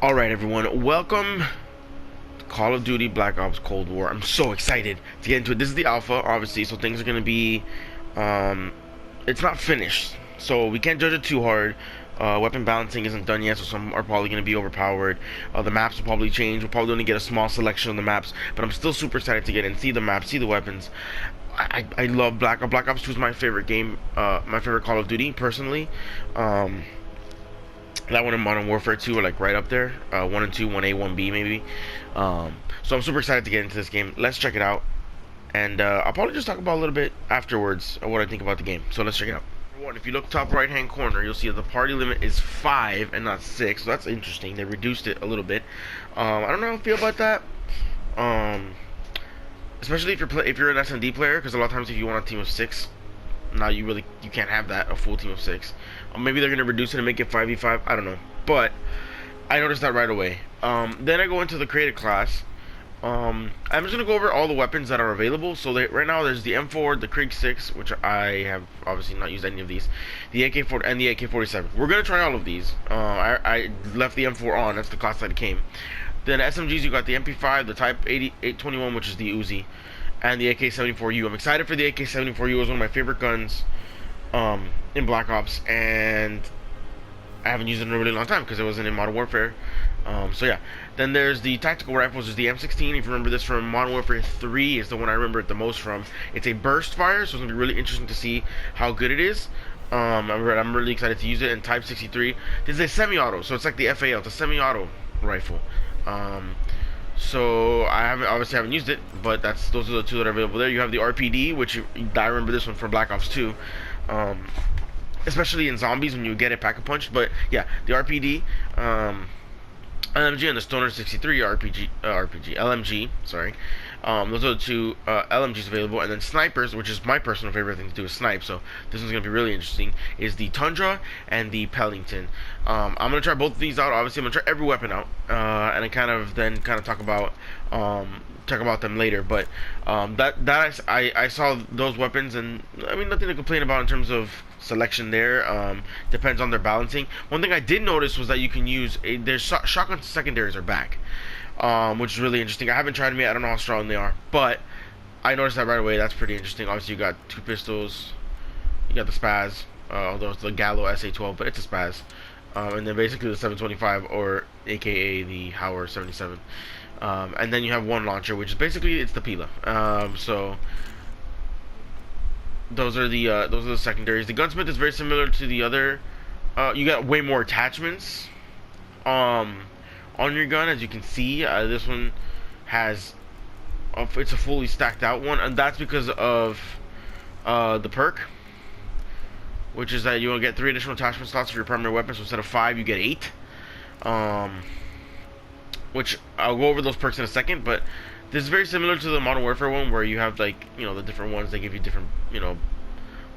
Alright everyone, welcome to Call of Duty Black Ops Cold War. I'm so excited to get into it. This is the alpha, obviously, so things are going to be, it's not finished, so we can't judge it too hard. Weapon balancing isn't done yet, so some are probably going to be overpowered. The maps will probably change. We'll probably only get a small selection of the maps, but I'm still super excited to get in, see the maps, see the weapons. I love Black Ops 2 is my favorite game, my favorite Call of Duty, personally. That one and Modern Warfare 2 are like right up there. 1 and 2, 1A, 1B maybe. So I'm super excited to get into this game. Let's check it out. And I'll probably just talk about a little bit afterwards of what I think about the game. So let's check it out. One, if you look top right hand corner, you'll see that the party limit is 5 and not 6. So that's interesting. They reduced it a little bit. I don't know how I feel about that. Especially if you're an S&D player, because a lot of times if you want a team of 6, now you can't have that, a full team of 6. Maybe they're gonna reduce it and make it 5v5. I don't know, but I noticed that right away. Then I go into the created class. I'm just gonna go over all the weapons that are available. So right now there's the M4, the Krieg 6, which I have obviously not used any of these, the AK-40 and the AK-47. We're gonna try all of these. I left the M4 on. That's the class that it came. Then SMGs, you got the MP5, the Type 821, which is the Uzi, and the AK-74U. I'm excited for the AK-74U. It was one of my favorite guns in Black Ops, and I haven't used it in a really long time because it wasn't in Modern Warfare. So yeah. Then there's the tactical rifles. There's the M16. If you remember this from Modern Warfare 3, is the one I remember it the most from. It's a burst fire, so it's gonna be really interesting to see how good it is. I'm really excited to use it. And Type 63. This is a semi-auto, so it's like the FAL. It's a semi-auto rifle. So I obviously haven't used it, but those are the two that are available there. You have the RPD, which I remember this one from Black Ops 2, especially in zombies when you get it pack-a-punch. But yeah, the RPD, LMG, and the Stoner 63 LMG. Sorry, those are the two LMGs available, and then snipers, which is my personal favorite thing to do is snipe. So this one's gonna be really interesting. Is the Tundra and the Pellington. I'm gonna try both of these out. Obviously, I'm gonna try every weapon out, and I kind of talk about them later. But I saw those weapons, and I mean nothing to complain about in terms of selection there. Depends on their balancing. One thing I did notice was that you can use their shotgun secondaries are back, which is really interesting. I haven't tried them yet. I don't know how strong they are, but I noticed that right away. That's pretty interesting. Obviously, you got 2 pistols. You got the Spaz, although it's the Gallo SA-12, but it's a Spaz. And then basically the 725, or AKA the Hauer 77. And then you have one launcher, which is basically it's the Pila. So those are the secondaries. The gunsmith is very similar to the other. You got way more attachments on your gun, as you can see. This one has it's a fully stacked out one, and that's because of the perk, which is that you will get 3 additional attachment slots for your primary weapon. So instead of 5, you get 8. Which I'll go over those perks in a second, but this is very similar to the Modern Warfare one, where you have like the different ones. They give you different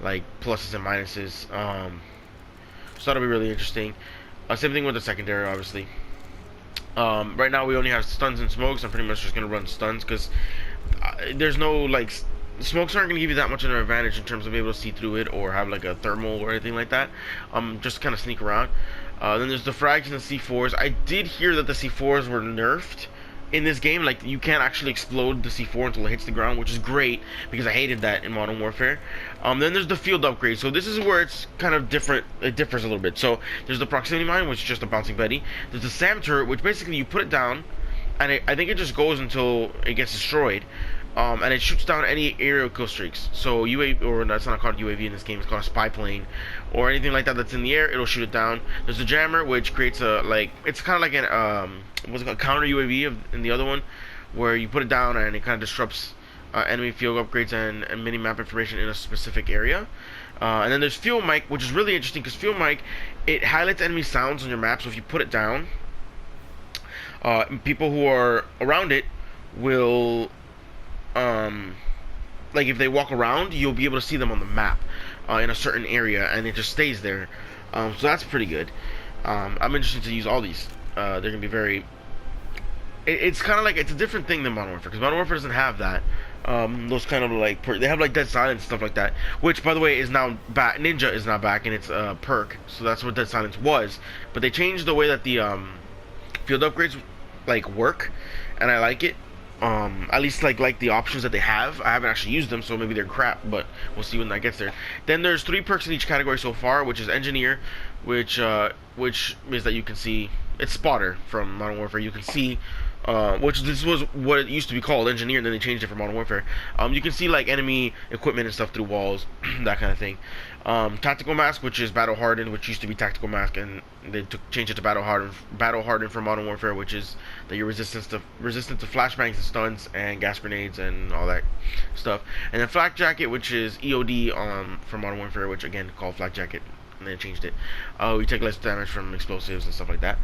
like pluses and minuses. So that'll be really interesting. Same thing with the secondary, obviously. Right now we only have stuns and smokes. I'm pretty much just gonna run stuns because there's no like smokes aren't gonna give you that much of an advantage in terms of being able to see through it or have like a thermal or anything like that. Just kind of sneak around. Then there's the frags and the C4s. I did hear that the C4s were nerfed in this game. Like, you can't actually explode the C4 until it hits the ground, which is great because I hated that in Modern Warfare. Then there's the field upgrade. So this is where it's kind of different. It differs a little bit. So there's the proximity mine, which is just a bouncing Betty. There's the SAM turret, which basically you put it down, and I think it just goes until it gets destroyed. And it shoots down any aerial kill streaks. So UAV, or that's not called UAV in this game, it's called a spy plane, or anything like that that's in the air, it'll shoot it down. There's the jammer, which creates a it's kind of like an what's it called, counter UAV in the other one, where you put it down and it kind of disrupts enemy field upgrades and mini map information in a specific area. And then there's fuel mic, which is really interesting because fuel mic, it highlights enemy sounds on your map. So if you put it down, people who are around it will like if they walk around, you'll be able to see them on the map in a certain area, and it just stays there. So that's pretty good. I'm interested to use all these. They're gonna be very. It's kind of like it's a different thing than Modern Warfare because Modern Warfare doesn't have that. Those kind of like they have like Dead Silence stuff like that, which by the way is now back. Ninja is now back in its perk, so that's what Dead Silence was. But they changed the way that the field upgrades like work, and I like it. At least like the options that they have. I haven't actually used them, so maybe they're crap, but we'll see when that gets there. Then there's 3 perks in each category so far, which is engineer, which means that you can see it's spotter from Modern Warfare. You can see which this was what it used to be called, engineer, and then they changed it for Modern Warfare. You can see like enemy equipment and stuff through walls, that kind of thing. Tactical mask, which is battle hardened, which used to be tactical mask, and they changed it to battle hardened. Battle hardened for Modern Warfare, which is that you're resistant to flashbangs and stuns and gas grenades and all that stuff. And then flak jacket, which is EOD for Modern Warfare, which again called flak jacket. And then changed it. You take less damage from explosives and stuff like that.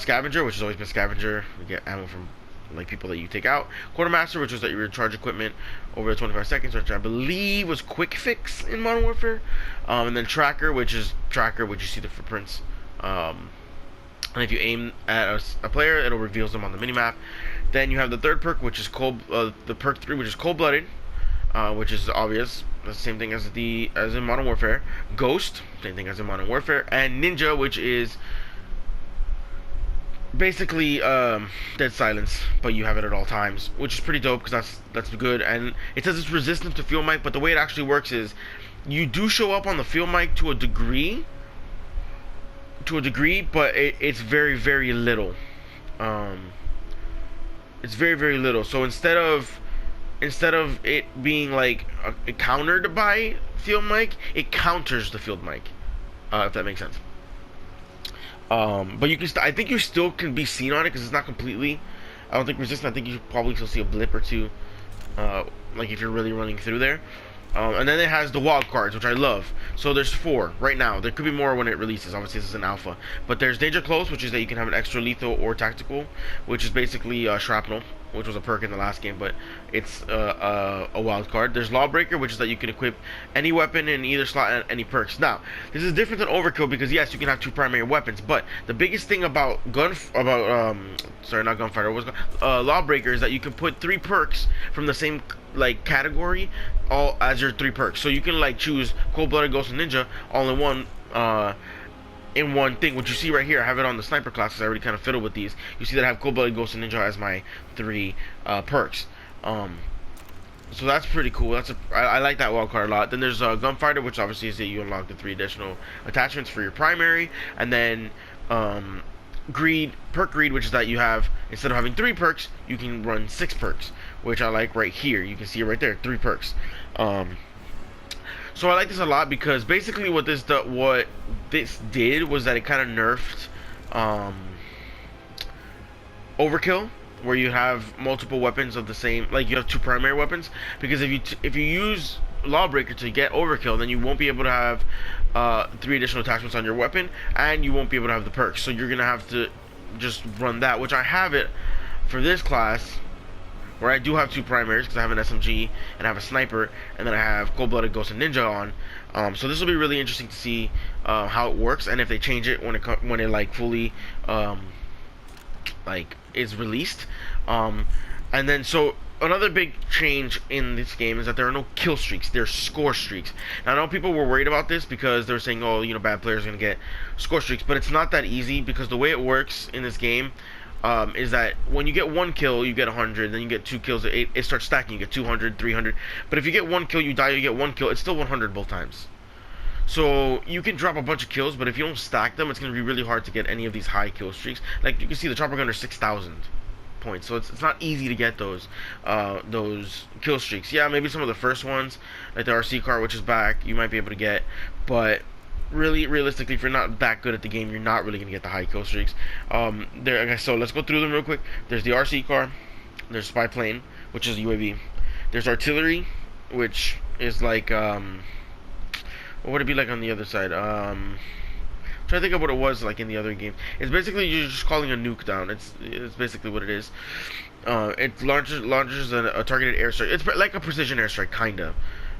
Scavenger, which has always been scavenger. You get ammo from like people that you take out. Quartermaster, which was that you recharge equipment over 25 seconds, which I believe was quick fix in Modern Warfare. And then tracker, which you see the footprints. And if you aim at a player, it'll reveal them on the minimap. Then you have the third perk, which is the perk 3, which is cold-blooded, which is obvious. The same thing as in Modern Warfare. Ghost, same thing as in Modern Warfare. And Ninja, which is basically dead silence, but you have it at all times, which is pretty dope because that's good. And it says it's resistant to field mic, but the way it actually works is you do show up on the field mic to a degree, but it's very, very little. It's very, very little. So instead of it being like countered by field mic, it counters the field mic, if that makes sense. But you can I think you still can be seen on it because it's not completely, I don't think resistant. I think you probably still see a blip or two, like if you're really running through there. And then it has the wild cards, which I love. So there's 4 right now. There could be more when it releases. Obviously, this is an alpha. But there's Danger Close, which is that you can have an extra lethal or tactical, which is basically shrapnel, which was a perk in the last game, but it's a wild card. There's Lawbreaker, which is that you can equip any weapon in either slot and any perks. Now, this is different than Overkill because yes, you can have 2 primary weapons, but the biggest thing about Lawbreaker is that you can put 3 perks from the same like category all as your 3 perks. So you can like choose Cold-Blooded, Ghost, and Ninja all in one thing, which you see right here. I have it on the sniper class because I already kind of fiddled with these. You see that I have Cold-Blooded, Ghost, and Ninja as my 3 perks. So that's pretty cool. I like that wild card a lot. Then there's Gunfighter, which obviously is that you unlock the 3 additional attachments for your primary, and then perk greed, which is that you have, instead of having 3 perks, you can run 6 perks, which I like right here. You can see it right there, 3 perks. So I like this a lot because basically what this did was that it kind of nerfed Overkill, where you have multiple weapons of the same, like you have 2 primary weapons. Because if you use Lawbreaker to get Overkill, then you won't be able to have 3 additional attachments on your weapon, and you won't be able to have the perks. So you're gonna have to just run that, which I have it for this class, where I do have 2 primaries because I have an SMG and I have a sniper, and then I have Cold-Blooded, Ghost, and Ninja on. So this will be really interesting to see how it works, and if they change it when it like fully like is released. And then so another big change in this game is that there are no kill streaks. There's score streaks. Now I know people were worried about this because they were saying, oh, you know, bad players are gonna get score streaks, but it's not that easy because the way it works in this game is that when you get 1 kill, you get 100, then you get 2 kills, it starts stacking, you get 200, 300, but if you get 1 kill, you die, you get 1 kill, it's still 100 both times. So you can drop a bunch of kills, but if you don't stack them, it's going to be really hard to get any of these high kill streaks. Like you can see the Chopper Gunner 6,000 points, so it's not easy to get those kill streaks. Yeah, maybe some of the first ones, like the RC car, which is back, you might be able to get, but realistically, if you're not that good at the game, you're not really gonna get the high kill streaks. So let's go through them real quick. There's the RC car, there's spy plane, which is UAV. There's artillery, which is like what would it be like on the other side? Trying to think of what it was like in the other game. It's basically you're just calling a nuke down. It's basically what it is. It launches a targeted airstrike. It's like a precision airstrike, kinda.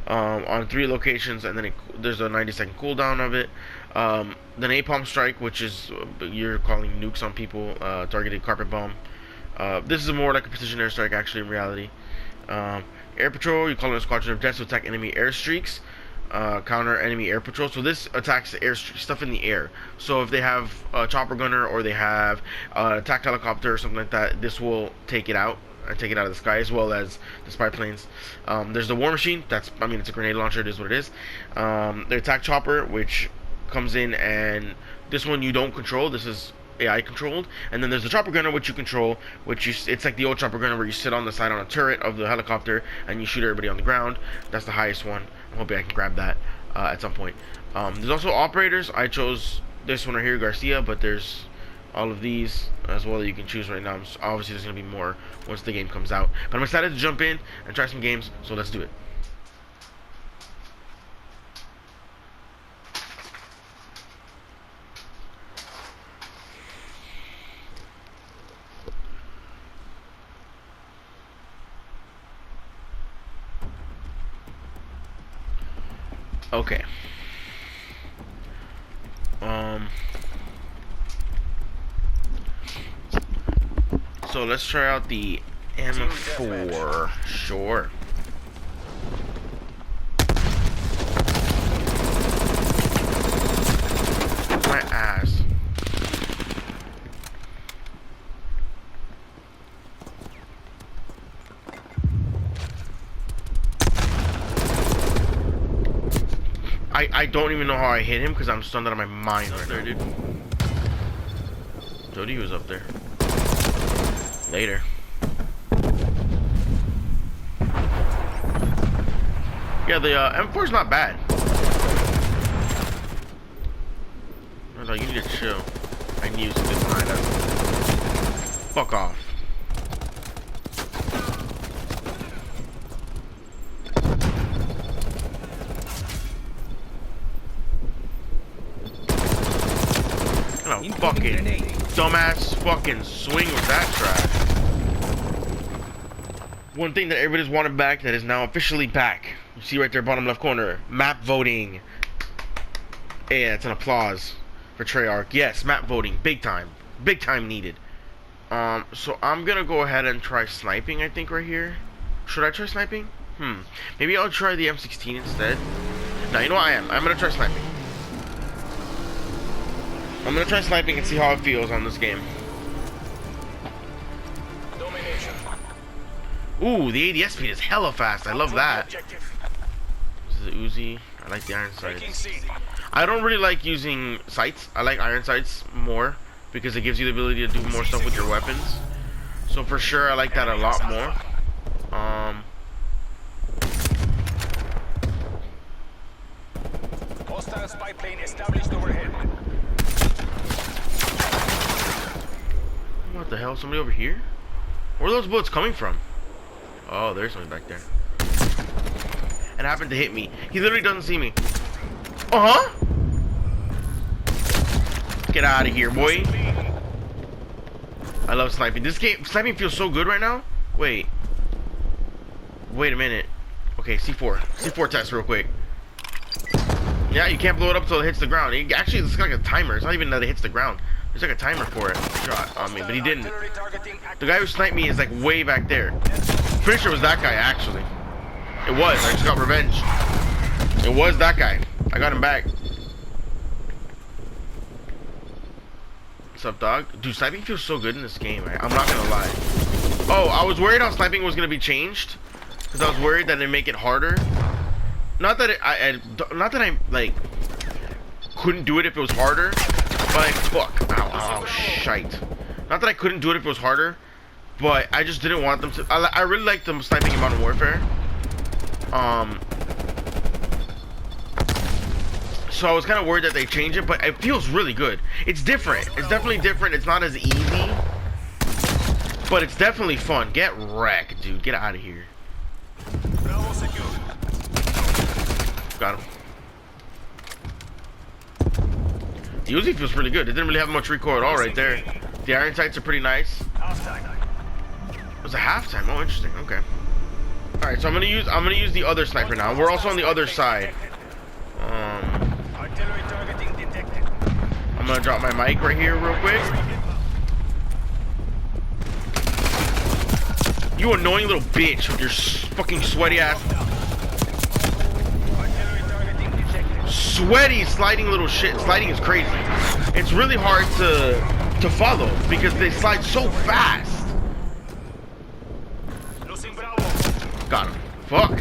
On 3 locations, and then there's a 90-second cooldown of it. Then napalm strike, which is you're calling nukes on people, targeted carpet bomb. This is more like a precision airstrike, actually, in reality. Air patrol, you call it a squadron of jets to attack enemy airstreaks. counter enemy air patrol. So this attacks the air stuff in the air. So if they have a chopper gunner or they have an attack helicopter or something like that, this will take it out. Take it out of the sky, as well as the spy planes. There's the war machine. I mean, it's a grenade launcher. It is what it is. The attack chopper, which comes in, and this one you don't control. This is AI controlled. And then there's the chopper gunner, which you control, it's like the old chopper gunner where you sit on the side on a turret of the helicopter and you shoot everybody on the ground. That's the highest one. I'm hoping I can grab that at some point. There's also operators. I chose this one right here, Garcia, but there's all of these as well that you can choose right now. Obviously there's going to be more once the game comes out, but I'm excited to jump in and try some games, so let's do it. Okay. So let's try out the M4. Sure. My ass. I don't even know how I hit him because I'm stunned out of my mind right there, dude. Jody was up there. Later. Yeah, the M4 is not bad. I was like, you need to chill. I knew some good behind us. Fuck off. Oh, fucking dumbass fucking swing with that trash. One thing that everybody's wanted back that is now officially back. You see right there, bottom left corner, map voting. Yeah, it's an applause for Treyarch. Yes, map voting, big time needed. So I'm gonna go ahead and try sniping. I think right here. Should I try sniping? Maybe I'll try the M16 instead. No, you know what I'm gonna try sniping. I'm gonna try sniping and see how it feels on this game. Ooh, the ADS speed is hella fast. I love that. This is the Uzi. I like the iron sights. I don't really like using sights. I like iron sights more because it gives you the ability to do more stuff with your weapons. So for sure, I like that a lot more. Hostile spy plane established overhead. What the hell? Somebody over here? Where are those bullets coming from? Oh, there's something back there. It happened to hit me. He literally doesn't see me. Uh-huh. Get out of here, boy. I love sniping. This game, sniping feels so good right now. Wait a minute. Okay, C4 test real quick. Yeah, you can't blow it up until it hits the ground. Actually, it's like a timer. It's not even that it hits the ground. There's like a timer for it. Shot on me, but he didn't. The guy who sniped me is like way back there. Pretty sure it was that guy, actually. It was. I just got revenge. It was that guy. I got him back. What's up, dog? Dude, sniping feels so good in this game. I'm not gonna lie. Oh, I was worried how sniping was gonna be changed, because I was worried that it'd make it harder. Not that not that I like couldn't do it if it was harder, but like, fuck. Ow, shite. Not that I couldn't do it if it was harder, but I just didn't want them to. I really like them sniping in Modern Warfare. So I was kind of worried that they change it, but it feels really good. It's different. It's definitely different. It's not as easy, but it's definitely fun. Get wrecked, dude. Get out of here. Got him. The Uzi feels really good. It didn't really have much recoil at all right there. The iron sights are pretty nice. It was a halftime. Oh, interesting. Okay. All right, so I'm gonna use the other sniper now. We're also on the other side. I'm gonna drop my mic right here real quick. You annoying little bitch with your fucking sweaty ass. sweaty sliding little shit. Sliding is crazy. It's really hard to follow because they slide so fast. Losing Bravo. Got him. Fuck.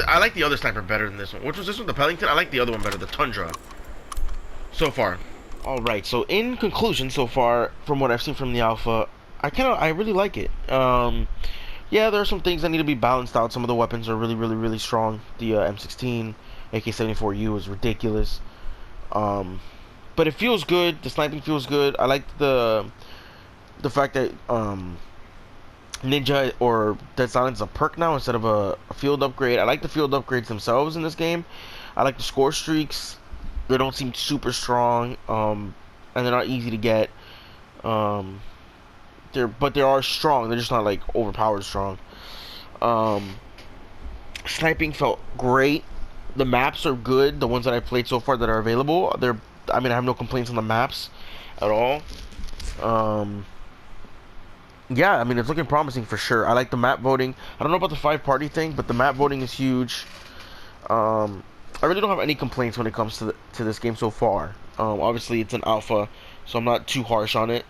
I like the other sniper better than this one. Which was this one? The Pellington? I like the other one better. The Tundra. So far. Alright, so in conclusion so far, from what I've seen from the alpha, I really like it. Yeah, there are some things that need to be balanced out. Some of the weapons are really strong. The M16, AK-74U is ridiculous. But it feels good. The sniping feels good. I like the fact that Ninja or Dead Silence is a perk now instead of a field upgrade. I like the field upgrades themselves in this game. I like the score streaks. They don't seem super strong, and they're not easy to get. But they are strong. They're just not like overpowered strong. Sniping felt great. The maps are good. The ones that I played so far that are available, I have no complaints on the maps at all. Yeah, I mean, it's looking promising for sure. I like the map voting. I don't know about the 5-party thing, but the map voting is huge. I really don't have any complaints when it comes to this game so far. Obviously, it's an alpha, so I'm not too harsh on it,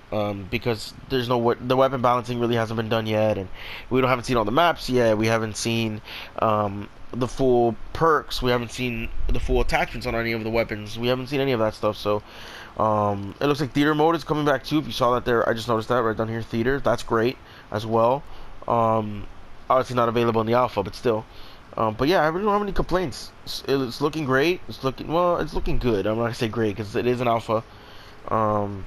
because the weapon balancing really hasn't been done yet, and haven't seen all the maps yet. We haven't seen the full perks. We haven't seen the full attachments on any of the weapons. We haven't seen any of that stuff. So it looks like theater mode is coming back too. If you saw that there, I just noticed that right down here. Theater, that's great as well. Obviously not available in the alpha, but still. But yeah, I really don't have any complaints. It's looking great. It's looking good. I'm not gonna say great because it is an alpha. And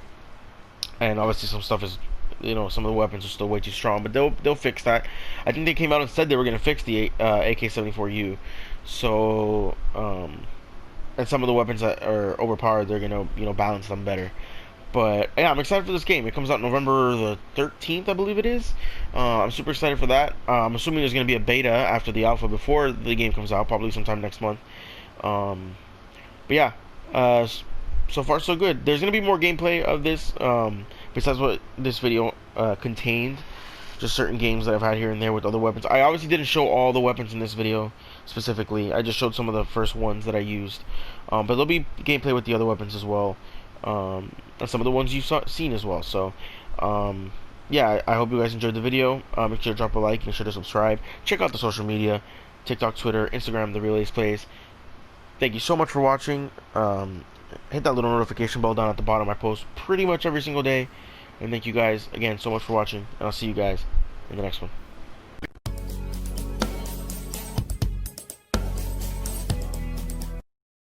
obviously some stuff is, some of the weapons are still way too strong, but they'll fix that. I think they came out and said they were gonna fix the AK-74U. So and some of the weapons that are overpowered, they're gonna balance them better. But yeah, I'm excited for this game. It comes out November the 13th, I believe it is. I'm super excited for that. I'm assuming there's going to be a beta after the alpha before the game comes out, probably sometime next month. But yeah, so far so good. There's going to be more gameplay of this, besides what this video contained. Just certain games that I've had here and there with other weapons. I obviously didn't show all the weapons in this video specifically. I just showed some of the first ones that I used. But there'll be gameplay with the other weapons as well. And some of the ones you've seen as well. So yeah, I hope you guys enjoyed the video. Make sure to drop a like, make sure to subscribe, check out the social media, TikTok, Twitter, Instagram, The Real Ace Plays. Thank you so much for watching. Hit that little notification bell down at the bottom. I post pretty much every single day. And thank you guys again so much for watching, and I'll see you guys in the next one.